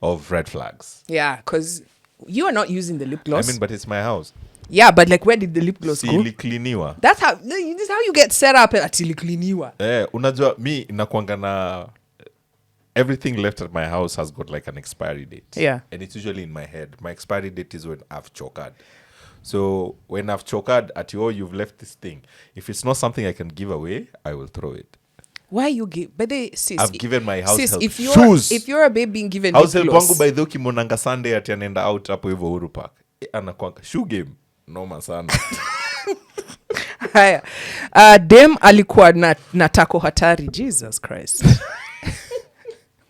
of red flags. Yeah, because you are not using the lip gloss. I mean, but it's my house. Yeah, but like where did the lip gloss go? Silikliniwa. This is how you get set up at silikliniwa. Unajua mi inakuanga na everything left at my house has got like an expiry date. Yeah. And it's usually in my head. My expiry date is when I've choked. So when I've choked at you, you've left this thing. If it's not something I can give away, I will throw it. Why you give? But sis, I've given my house help shoes. If you're a babe being given house help gloss. Wangu by the kimonanga Sunday ati anaenda out hapo hivyo Uhuru Park. Anakuanga shoe game. Noma sana. Haya. Dem alikuwa na tako hatari. Jesus Christ.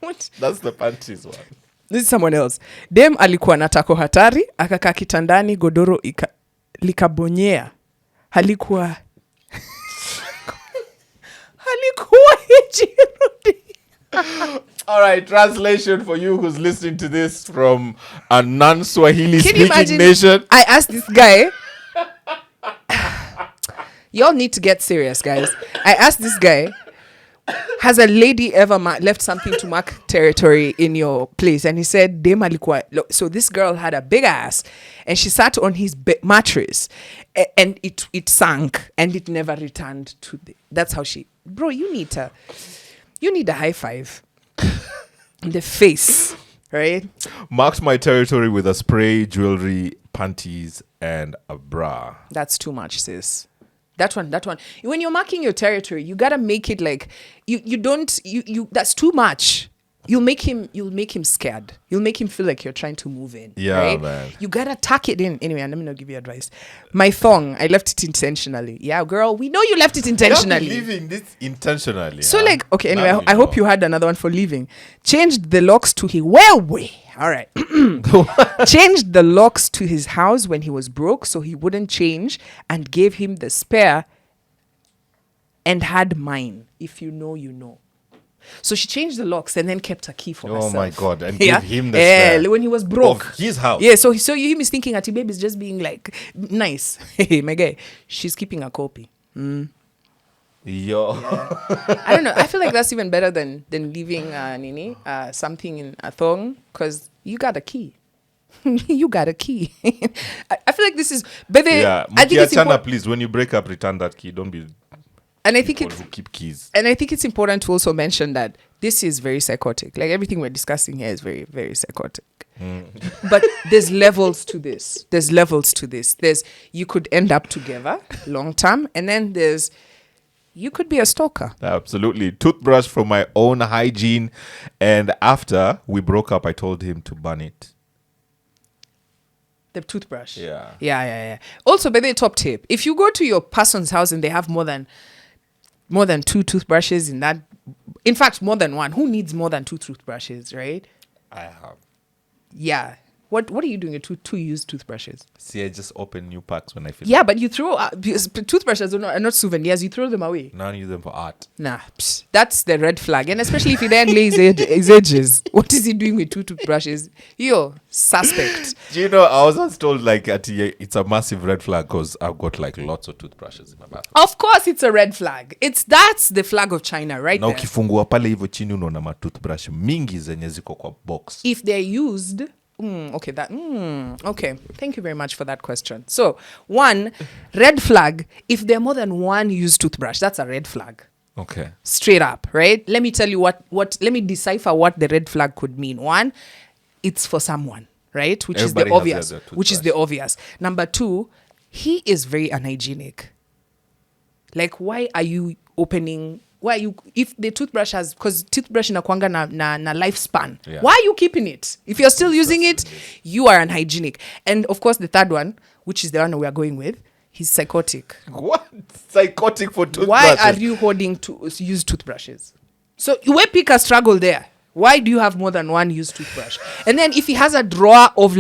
What? That's the panties one. This is someone else. Dem alikuwa na tako hatari, akakaa kitandani, godoro likabonyea. Halikuwa hijirudi. All right, translation for you who's listening to this from a non-Swahili speaking nation. I asked this guy. Y'all need to get serious, guys. I asked this guy, has a lady ever left something to mark territory in your place? And he said, Dem alikuwa. So this girl had a big ass and she sat on his mattress and it sank and it never returned to that's how she, bro, you need a high five in the face, right? Marked my territory with a spray, jewelry, panties, and a bra. That's too much, sis. That one. When you're marking your territory, you gotta make it like you don't that's too much. You'll make him scared. You'll make him feel like you're trying to move in. Yeah, right? man. You gotta tuck it in. Anyway, let me not give you advice. My thong, I left it intentionally. Yeah, girl, we know you left it intentionally. You're leaving this intentionally. So like, okay, anyway, I hope you had another one for leaving. Changed the locks to his all right. Changed the locks to his house when he was broke so he wouldn't change and gave him the spare and had mine. If you know, you know. So she changed the locks and then kept a key for herself. Oh my God. And gave him the spare. When he was broke. Of his house. Yeah, so him is thinking Ati babe is just being like, nice. Hey, my guy, she's keeping a copy. Yo. Yeah. I don't know. I feel like that's even better than leaving something in a thong because you got a key. You got a key. I feel like this is... But I think it's important. Please, when you break up, return that key. Don't be... And I think who keep keys. And I think it's important to also mention that this is very psychotic. Like everything we're discussing here is very, very psychotic. But there's levels to this. There's you could end up together long term, and then you could be a stalker. Absolutely. Toothbrush for my own hygiene. And after we broke up, I told him to burn it. The toothbrush. Yeah. Yeah. Also, by the way, top tip. If you go to your person's house and they have more than 2 toothbrushes in that, in fact, more than one. Who needs more than 2 toothbrushes, right? I have. Yeah. What are you doing with 2 used toothbrushes? See, I just open new packs when I feel but you throw toothbrushes are not souvenirs. You throw them away. Now I use them for art. Nah, that's the red flag. And especially if he then lays his edges. What is he doing with 2 toothbrushes? Yo, suspect. Do you know, I was once told like it's a massive red flag because I've got like lots of toothbrushes in my bathroom. Of course it's a red flag. That's the flag of China right now there. ukifungua pale hivyo chini unaona ma toothbrush mingi zenye ziko kwa box. If they're used... okay. Thank you very much for that question. So, 1, red flag. If there are more than 1 used toothbrush, that's a red flag. Okay. Straight up, right? Let me tell you let me decipher what the red flag could mean. 1, it's for someone, right? Which Everybody is the obvious. Number 2, he is very unhygienic. Like, why are you opening... if the toothbrush has, because toothbrush inakuanga na lifespan, why are you keeping it? If you're still using it, you are unhygienic. And of course the third one, which is the one we are going with, he's psychotic. What? Psychotic for toothbrushes? Why are you hoarding used toothbrushes? So you will pick a struggle there. Why do you have more than 1 used toothbrush? And then if he has a drawer of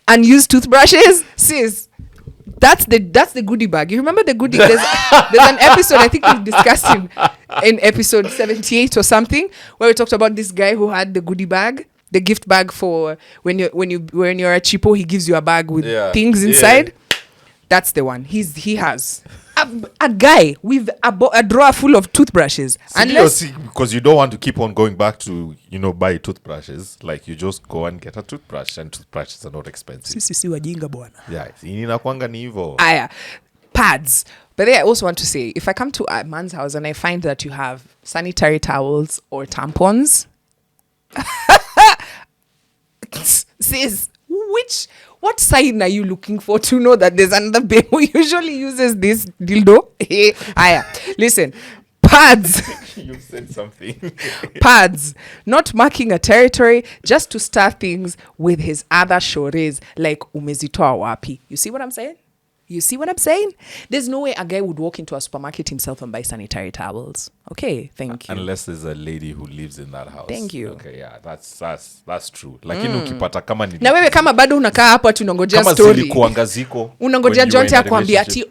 unused toothbrushes, sis, that's the goodie bag. You remember the goodie? There's an episode, I think we've discussed in episode 78 or something, where we talked about this guy who had the goodie bag, the gift bag for when you're a cheapo, he gives you a bag with things inside. Yeah. That's the one. He has a guy with a drawer full of toothbrushes. Because you don't want to keep on going back to buy toothbrushes. Like you just go and get a toothbrush, and toothbrushes are not expensive. Sisi wajinga bwana. Yeah, inakuanga ni hivyo. Pads. But then I also want to say, if I come to a man's house and I find that you have sanitary towels or tampons, sis, what sign are you looking for to know that there's another babe who usually uses this dildo? Listen, pads. You've said something. Pads. Not marking a territory, just to start things with his other shores, like umezitoa wapi. You see what I'm saying? There's no way a guy would walk into a supermarket himself and buy sanitary towels. Okay, thank you. Unless there's a lady who lives in that house. Thank you. Okay, yeah, that's true. Lakini ukipata kama ni... Na wewe kama bado unakaa hapo ati unangojea story. Kama zilikuanga ziko. Unangojea Jonte akwambia ati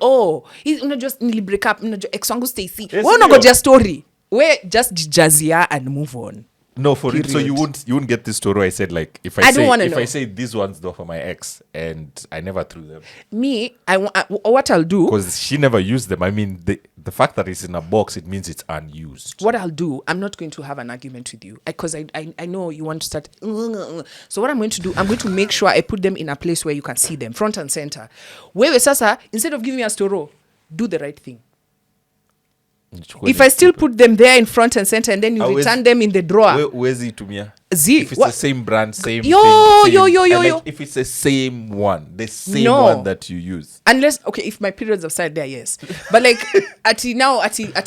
unajua nili break up, unajua ex wangu Stacy. Wewe unangojea story. We just jazia and move on. No, for it. So you wouldn't get this story. I said like if I say these ones though for my ex and I never threw them. Me, what I'll do, because she never used them. I mean, the fact that it's in a box, it means it's unused. What I'll do, I'm not going to have an argument with you because I know you want to start. So what I'm going to do, I'm going to make sure I put them in a place where you can see them, front and center. Where sasa, instead of giving me a storo, do the right thing. If I still put them there in front and center and then you return them in the drawer. Where's it to me? If it's the same brand, same yo. If it's the same one, one that you use. Unless, if my periods are side there, yes. But like, Ati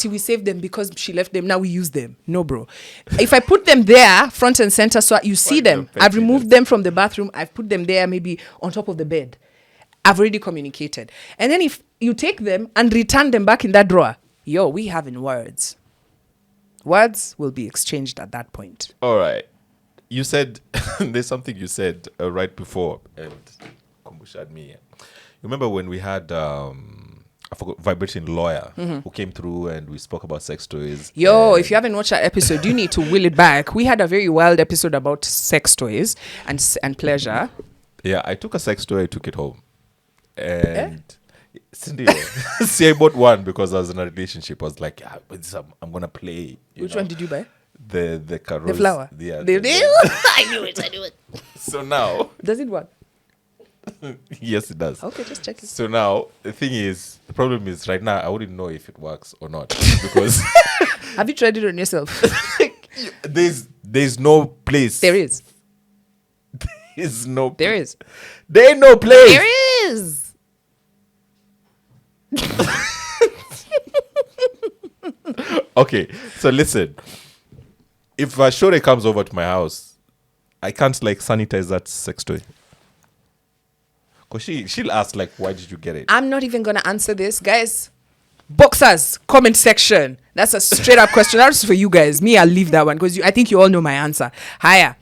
we save them because she left them, now we use them. No, bro. If I put them there, front and center, so you see them, I've removed them from the bathroom, I've put them there maybe on top of the bed. I've already communicated. And then if you take them and return them back in that drawer, we having words. Words will be exchanged at that point. All right. You said, there's something you said right before, and kumbushed me. You remember when we had, I forgot, Vibrating Lawyer, who came through and we spoke about sex toys. If you haven't watched that episode, you need to wheel it back. We had a very wild episode about sex toys and pleasure. Yeah, I took a sex toy, I took it home. And... Cindy, see, I bought one because I was in a relationship. I was like, I'm gonna play. Which one did you buy? The carols, the flower. Yeah, I knew it. So now, does it work? Yes, it does. Okay, just check it. So now the problem is right now I wouldn't know if it works or not because have you tried it on yourself? There's no place. There is. There's no. There is. There ain't no place. There is. Okay, so listen. If Shore comes over to my house, I can't like sanitize that sex toy. Because she'll ask like, why did you get it? I'm not even going to answer this. Guys, boxers, comment section. That's a straight up question. That's for you guys. Me, I'll leave that one because I think you all know my answer. Hiya.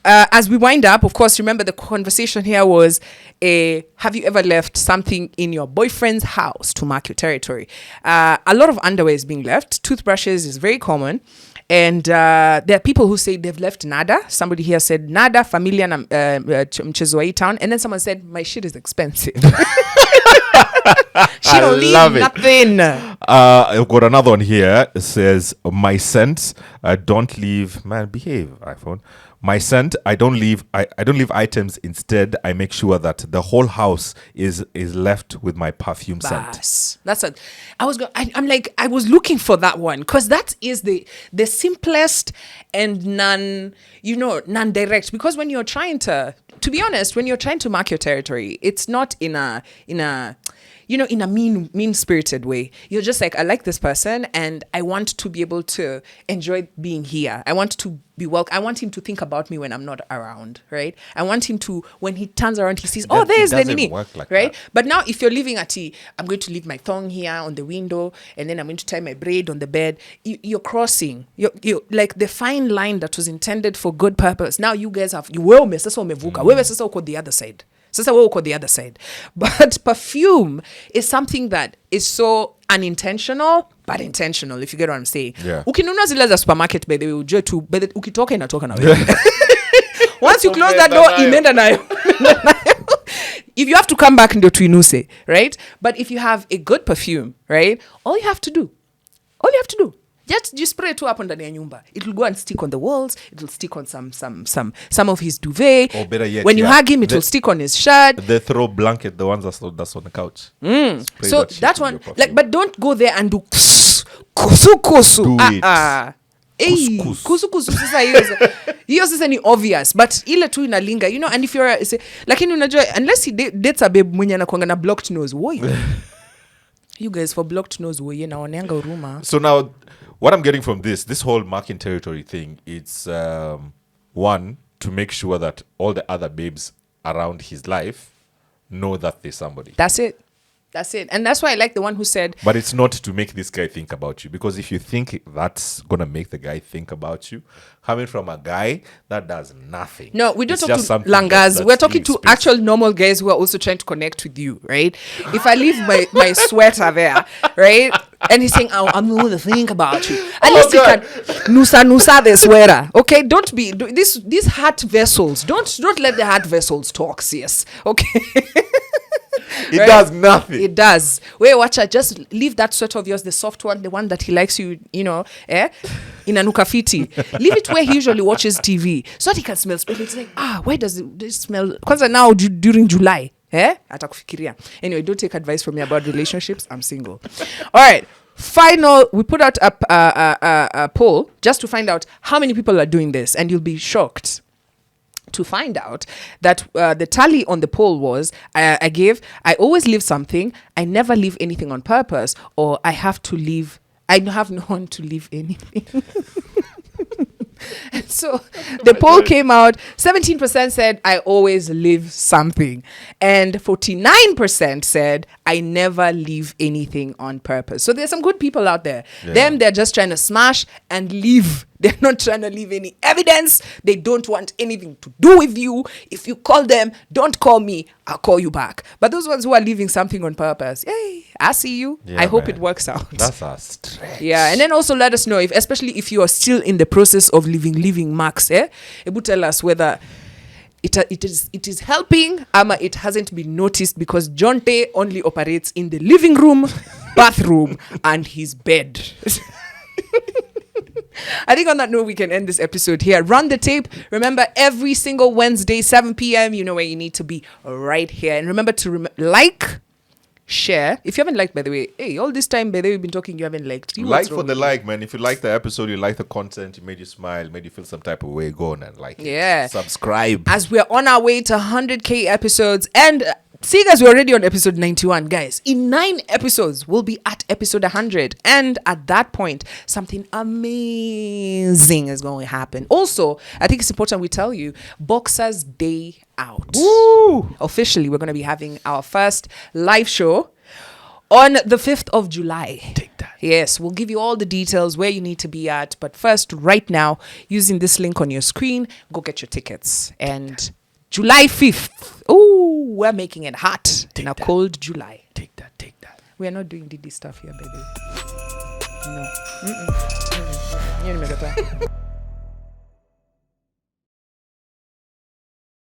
As we wind up, of course, remember the conversation here was, have you ever left something in your boyfriend's house to mark your territory? A lot of underwear is being left. Toothbrushes is very common. And there are people who say they've left nada. Somebody here said nada, familia na mchezo wa hii town. And then someone said, my shit is expensive. She don't leave nothing. I've got another one here. It says, my scent, don't leave. Man, behave, iPhone. My scent, I don't leave items. Instead, I make sure that the whole house is left with my perfume scent. That's what I was going. I was looking for that one because that is the simplest and non-direct. Because when you're trying to be honest, when you're trying to mark your territory, it's not in a mean-spirited way. You're just like, I like this person and I want to be able to enjoy being here. I want to be welcome. I want him to think about me when I'm not around, right? I want him to, when he turns around, he sees, there's the Nini, like right? That. But now if you're leaving I'm going to leave my thong here on the window and then I'm going to tie my braid on the bed. You're crossing. You're like the fine line that was intended for good purpose. Now you guys have, wewe sasa uko the other side. Sasa wewe uko the other side. But perfume is something that is so unintentional but intentional, if you get what I'm saying. Yeah. Ukinunua zile za supermarket, by the way, ujue tu, ukitoka inatoka na wewe. Once you close that door, imeenda nayo. If you have to come back ndio tuinuse, right? But if you have a good perfume, right? All you have to do, just spray it up ndani ya nyumba. It will go and stick on the walls. It will stick on some of his duvet. Or better yet, when you hug him, it will stick on his shirt. The throw blanket, the ones that's on the couch. So that one, but don't go there and do kusu. Do it. Kusu sasa hiyo sasa ni obvious, but ile tu inalinga, and if you're lakini unajua unless he dates a babe mwenye anakuanga na blocked nose, you guys for blocked nose naoneanga huruma. So now what I'm getting from this whole marking territory thing, it's one, to make sure that all the other babes around his life know that there's somebody. That's it. And that's why I like the one who said... But it's not to make this guy think about you. Because if you think that's going to make the guy think about you, coming from a guy, that does nothing. No, we don't talk to langas. We're talking to actual normal guys who are also trying to connect with you, right? If I leave my sweater there, right? And he's saying, I'm going to think about you. At least you can nusa the sweater. Okay, don't be these heart vessels. Don't let the heart vessels talk. Yes, okay. It does nothing. It does. Wait, watch out. Just leave that sweater of yours, the soft one, the one that he likes you, in a nukafiti. Leave it where he usually watches TV, so that he can smell. It's like, why does it smell? Because now during July, atakufikiria. Anyway, don't take advice from me about relationships. I'm single. All right. We put out a poll just to find out how many people are doing this, and you'll be shocked to find out that the tally on the poll was I always leave something, I never leave anything on purpose, or I have no one to leave anything. So the poll came out, 17% said I always leave something, and 49% said I never leave anything on purpose. So there's some good people out there. Yeah. They're just trying to smash and leave. They're not trying to leave any evidence. They don't want anything to do with you. If you call them, don't call me, I'll call you back. But those ones who are leaving something on purpose, yay, I see you. I hope it works out. That's a stretch. Yeah, and then also let us know, especially if you are still in the process of leaving marks, Ebu tell us whether it is helping, it hasn't been noticed, because Jonte only operates in the living room, bathroom, and his bed. I think on that note, we can end this episode here. Run the tape. Remember, every single Wednesday, 7 p.m., you know where you need to be, right here. And remember to like, share. If you haven't liked, by the way, hey, all this time, by the way, we've been talking, you haven't liked. Like for the like, man. If you like the episode, you like the content, it made you smile, made you feel some type of way, go on and like it. Yeah. Subscribe. As we're on our way to 100K episodes, and see, guys, we're already on episode 91, guys. In 9 episodes, we'll be at episode 100. And at that point, something amazing is going to happen. Also, I think it's important we tell you, Boxers Day Out. Woo! Officially, we're going to be having our first live show on the 5th of July. Take that. Yes, we'll give you all the details where you need to be at. But first, right now, using this link on your screen, go get your tickets. And July 5th. Oh, we're making it hot in a cold July. Take that. We are not doing DD stuff here, baby. No.